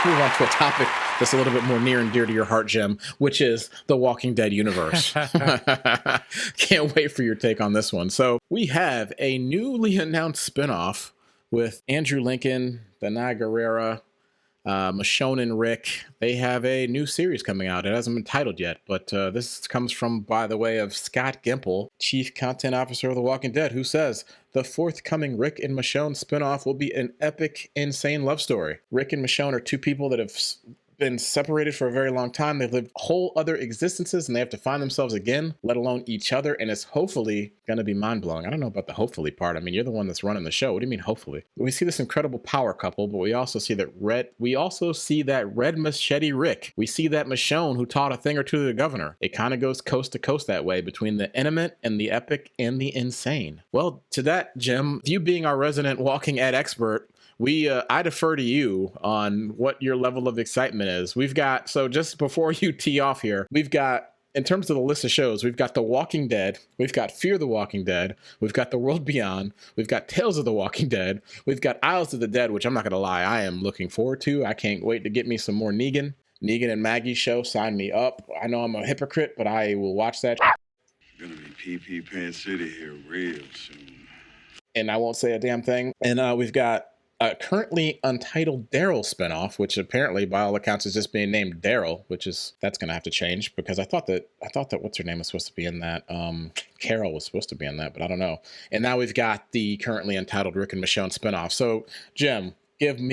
move on to a topic that's a little bit more near and dear to your heart, Jim, which is the Walking Dead universe. Can't wait for your take on this one. So we have a newly announced spinoff with Andrew Lincoln, Danai Gurira, Michonne and Rick. They have a new series coming out. It hasn't been titled yet, but this comes from, by the way, of Scott Gimple, Chief Content Officer of The Walking Dead, who says, the forthcoming Rick and Michonne spinoff will be an epic, insane love story. Rick and Michonne are two people that have been separated for a very long time. They've lived whole other existences and they have to find themselves again, let alone each other. And it's hopefully going to be mind-blowing. I don't know about the hopefully part. I mean, you're the one that's running the show. What do you mean hopefully? We see this incredible power couple, but we also see that red machete Rick. We see that Michonne who taught a thing or two to the governor. It kind of goes coast to coast that way between the intimate and the epic and the insane. Well, to that, Jim, you being our resident Walking Ed expert, I defer to you on what your level of excitement is. So just before you tee off here, we've got, in terms of the list of shows, we've got The Walking Dead, we've got Fear the Walking Dead, we've got The World Beyond, we've got Tales of the Walking Dead, we've got Isles of the Dead, which I'm not going to lie, I am looking forward to. I can't wait to get me some more Negan and Maggie show. Sign me up. I know I'm a hypocrite, but I will watch that. Gonna be PP Pan City here real soon. And I won't say a damn thing. And we've got a currently untitled Daryl spinoff, which apparently, by all accounts, is just being named Daryl, that's going to have to change because I thought that what's her name was supposed to be in that. Carol was supposed to be in that, but I don't know. And now we've got the currently untitled Rick and Michonne spinoff. So, Jim, give us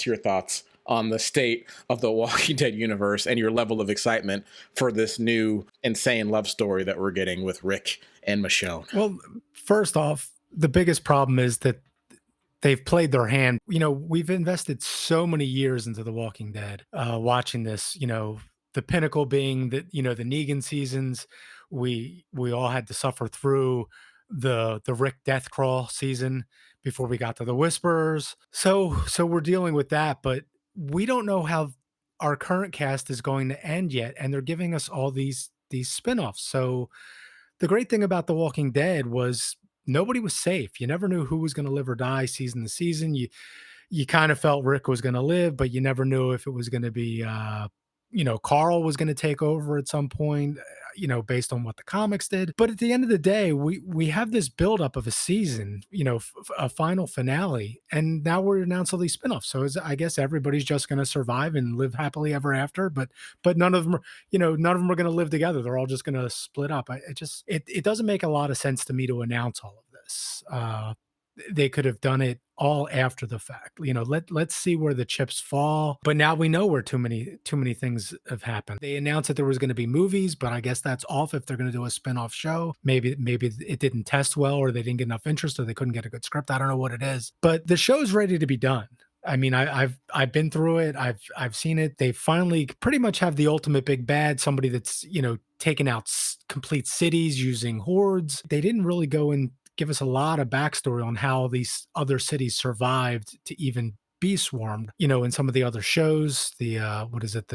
your thoughts on the state of the Walking Dead universe and your level of excitement for this new insane love story that we're getting with Rick and Michonne. Well, first off, the biggest problem is that they've played their hand. You know, we've invested so many years into The Walking Dead, watching this, the pinnacle being that, the Negan seasons. We all had to suffer through the Rick death crawl season before we got to the Whisperers. So we're dealing with that, but we don't know how our current cast is going to end yet. And they're giving us all these spinoffs. So the great thing about The Walking Dead was nobody was safe. You never knew who was going to live or die season to season. You kind of felt Rick was going to live, but you never knew if it was going to be, Carl was going to take over at some point, based on what the comics did. But at the end of the day, we have this buildup of a season, a final finale, and now we're announcing all these spinoffs. So I guess everybody's just going to survive and live happily ever after. But none of them are, none of them are going to live together. They're all just going to split up. It doesn't make a lot of sense to me to announce all of this. They could have done it all after the fact. Let's see where the chips fall. But now we know where too many things have happened. They announced that there was going to be movies, but I guess that's off if they're going to do a spin-off show. Maybe it didn't test well, or they didn't get enough interest, or they couldn't get a good script. I don't know what it is. But the show's ready to be done. I mean, I've been through it. I've seen it. They finally pretty much have the ultimate big bad, somebody that's, taken out complete cities using hordes. They didn't really go and give us a lot of backstory on how these other cities survived to even be swarmed. In some of the other shows, the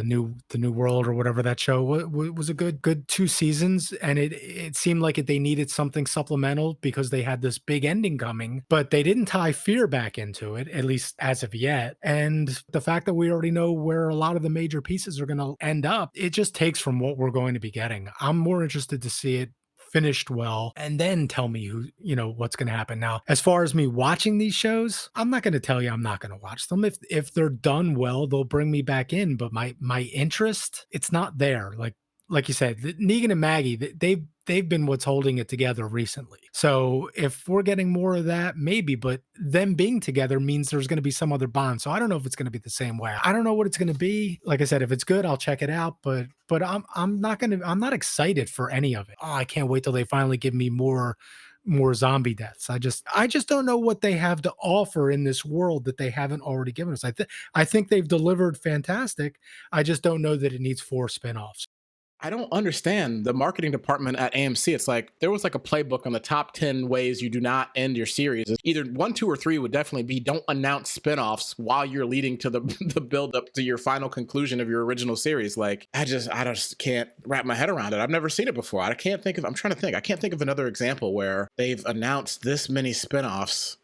New World or whatever that show was a good 2 seasons, and it seemed like they needed something supplemental because they had this big ending coming, but they didn't tie Fear back into it, at least as of yet. And the fact that we already know where a lot of the major pieces are going to end up, it just takes from what we're going to be getting. I'm more interested to see it finished well, and then tell me what's going to happen. Now, as far as me watching these shows, I'm not going to tell you I'm not going to watch them. If they're done well, they'll bring me back in, but my interest, it's not there. Like you said, Negan and Maggie, they've been what's holding it together recently. So if we're getting more of that, maybe, but them being together means there's going to be some other bond. So I don't know if it's going to be the same way. I don't know what it's going to be. Like I said, if it's good, I'll check it out, but I'm not excited for any of it. Oh, I can't wait till they finally give me more zombie deaths. I just don't know what they have to offer in this world that they haven't already given us. I think they've delivered fantastic. I just don't know that it needs 4 spinoffs. I don't understand the marketing department at AMC. It's like there was like a playbook on the top 10 ways you do not end your series. Either 1, 2, or 3 would definitely be don't announce spinoffs while you're leading to the build up to your final conclusion of your original series. Like I just can't wrap my head around it. I've never seen it before. I can't think of another example where they've announced this many spinoffs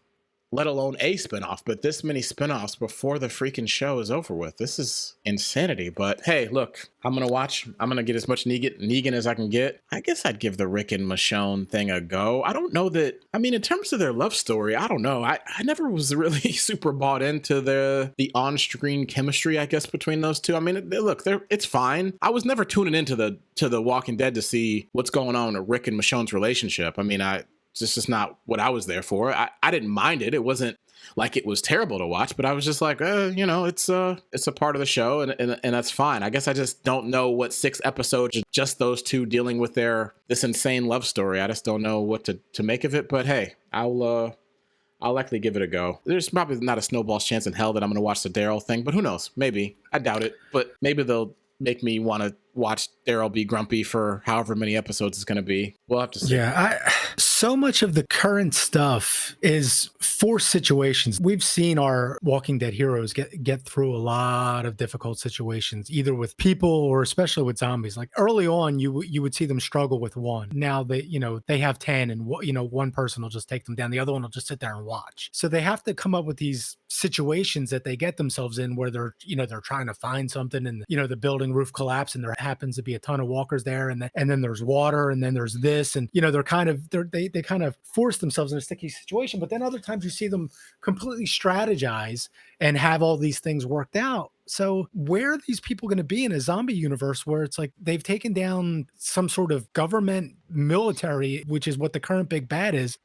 let alone a spinoff, but this many spinoffs before the freaking show is over with. This is insanity. But hey, look, I'm going to watch. I'm going to get as much Negan as I can get. I guess I'd give the Rick and Michonne thing a go. I don't know that. I mean, in terms of their love story, I don't know. I never was really super bought into the on-screen chemistry, I guess, between those two. I mean, look, it's fine. I was never tuning into the Walking Dead to see what's going on with Rick and Michonne's relationship. I mean, it's just not what I was there for. I didn't mind it. It wasn't like it was terrible to watch, but I was just like, it's a part of the show, and that's fine. I guess I just don't know what 6 episodes of just those two dealing with this insane love story. I just don't know what to make of it. But hey, I'll likely give it a go. There's probably not a snowball's chance in hell that I'm going to watch the Daryl thing, but who knows? Maybe. I doubt it, but maybe they'll make me want to watch Daryl be grumpy for however many episodes it's going to be. We'll have to see. Yeah, so much of the current stuff is forced situations. We've seen our Walking Dead heroes get through a lot of difficult situations, either with people or especially with zombies. Like early on, you would see them struggle with one. Now they have 10, and one person will just take them down. The other one will just sit there and watch. So they have to come up with these situations that they get themselves in where they're trying to find something, and the building roof collapsed, and there happens to be a ton of walkers there, and then there's water, and then there's this, and they kind of force themselves in a sticky situation. But then other times you see them completely strategize and have all these things worked out. So where are these people going to be in a zombie universe where it's like they've taken down some sort of government military, which is what the current big bad is,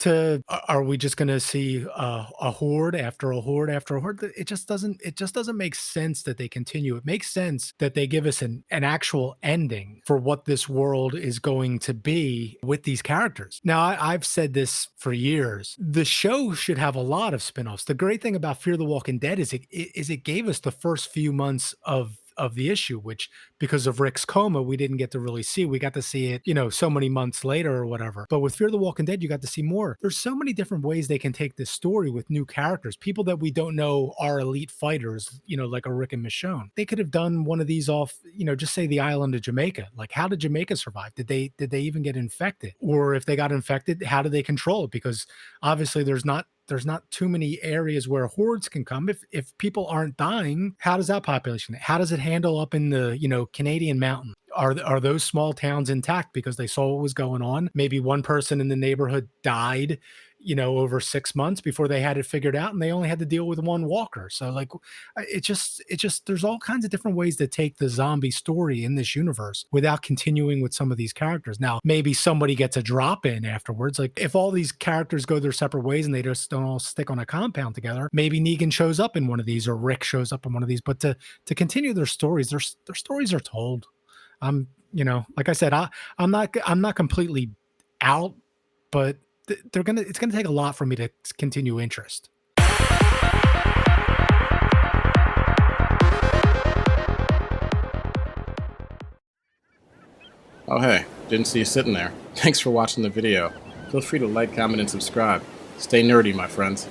are we just going to see a horde after a horde after a horde? It just doesn't make sense that they continue. It makes sense that they give us an actual ending for what this world is going to be with these characters. Now, I've said this for years. The show should have a lot of spinoffs. The great thing about Fear the Walking Dead is it gave us the first few months of the issue, which because of Rick's coma, we didn't get to really see. We got to see it, so many months later or whatever. But with Fear the Walking Dead, you got to see more. There's so many different ways they can take this story with new characters, people that we don't know are elite fighters, like a Rick and Michonne. They could have done one of these off, just say the island of Jamaica. Like, how did Jamaica survive? Did they even get infected? Or if they got infected, how do they control it? Because obviously there's not too many areas where hordes can come. If people aren't dying, how does that population, how does it handle up in the, Canadian mountain? Are those small towns intact because they saw what was going on? Maybe one person in the neighborhood died, over 6 months before they had it figured out, and they only had to deal with one walker. So like, it just, there's all kinds of different ways to take the zombie story in this universe without continuing with some of these characters. Now, maybe somebody gets a drop in afterwards. Like if all these characters go their separate ways and they just don't all stick on a compound together, maybe Negan shows up in one of these or Rick shows up in one of these. But to continue their stories, their stories are told. Like I said, I'm not completely out, but it's gonna take a lot for me to continue interest. Oh hey, didn't see you sitting there. Thanks for watching the video. Feel free to like, comment, and subscribe. Stay nerdy, my friends.